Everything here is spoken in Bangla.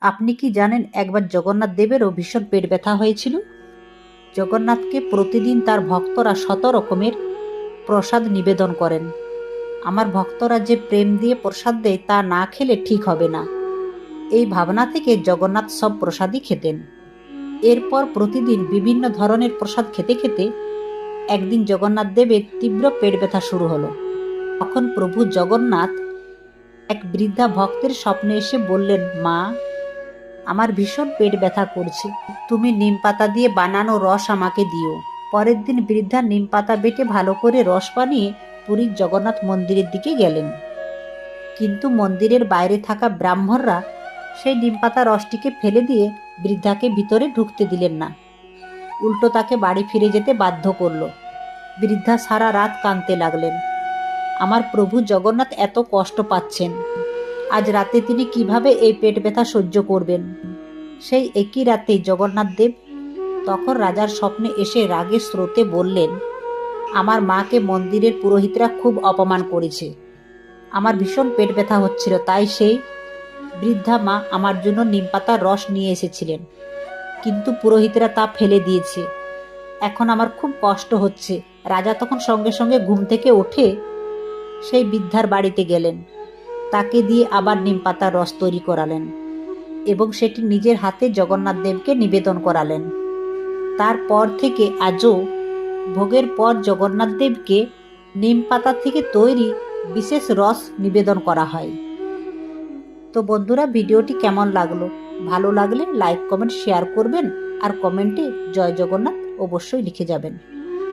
আপনি কি জানেন একবার জগন্নাথ দেবেরও ভীষণ পেট ব্যথা হয়েছিল। জগন্নাথকে প্রতিদিন তার ভক্তরা শত রকমের প্রসাদ নিবেদন করেন। আমার ভক্তরা যে প্রেম দিয়ে প্রসাদ দেয় তা না খেলে ঠিক হবে না, এই ভাবনা থেকে জগন্নাথ সব প্রসাদই খেতেন। এরপর প্রতিদিন বিভিন্ন ধরনের প্রসাদ খেতে খেতে একদিন জগন্নাথ দেবের তীব্র পেট ব্যথা শুরু হলো। তখন প্রভু জগন্নাথ এক বৃদ্ধা ভক্তের স্বপ্নে এসে বললেন, মা, আমার ভীষণ পেট ব্যথা করছে, তুমি নিম পাতা দিয়ে বানানো রস আমাকে দিও। পরের দিন বৃদ্ধা নিম পাতা বেটে ভালো করে রস বানিয়ে পুরীর জগন্নাথ মন্দিরের দিকে গেলেন। কিন্তু মন্দিরের বাইরে থাকা ব্রাহ্মণরা সেই নিম পাতা রসটিকে ফেলে দিয়ে বৃদ্ধাকে ভিতরে ঢুকতে দিলেন না, উল্টো তাকে বাড়ি ফিরে যেতে বাধ্য করল। বৃদ্ধা সারা রাত কাঁদতে লাগলেন, আমার প্রভু জগন্নাথ এত কষ্ট পাচ্ছেন, আজ রাতে তিনি কিভাবে এই পেট ব্যথা সহ্য করবেন। সেই একই রাতে জগন্নাথ দেব তখন রাজার স্বপ্নে এসে রাগের স্রোতে বললেন, আমার মাকে মন্দিরের পুরোহিতরা খুব অপমান করেছে, আমার ভীষণ পেট ব্যথা হচ্ছিল, তাই সেই বৃদ্ধা মা আমার জন্য নিমপাতার রস নিয়ে এসেছিলেন, কিন্তু পুরোহিতরা তা ফেলে দিয়েছে, এখন আমার খুব কষ্ট হচ্ছে। রাজা তখন সঙ্গে সঙ্গে ঘুম থেকে উঠে সেই বৃদ্ধার বাড়িতে গেলেন, তাকে দিয়ে আবার নিমপাতার রস তৈরি করালেন এবং সেটি নিজের হাতে জগন্নাথ দেবকে নিবেদন করালেন। তারপর থেকে আজও ভোগের পর জগন্নাথ দেবকে নিম পাতা থেকে তৈরি বিশেষ রস নিবেদন করা হয়। তো বন্ধুরা, ভিডিওটি কেমন লাগলো? ভালো লাগলে লাইক, কমেন্ট, শেয়ার করবেন আর কমেন্টে জয় জগন্নাথ অবশ্যই লিখে যাবেন।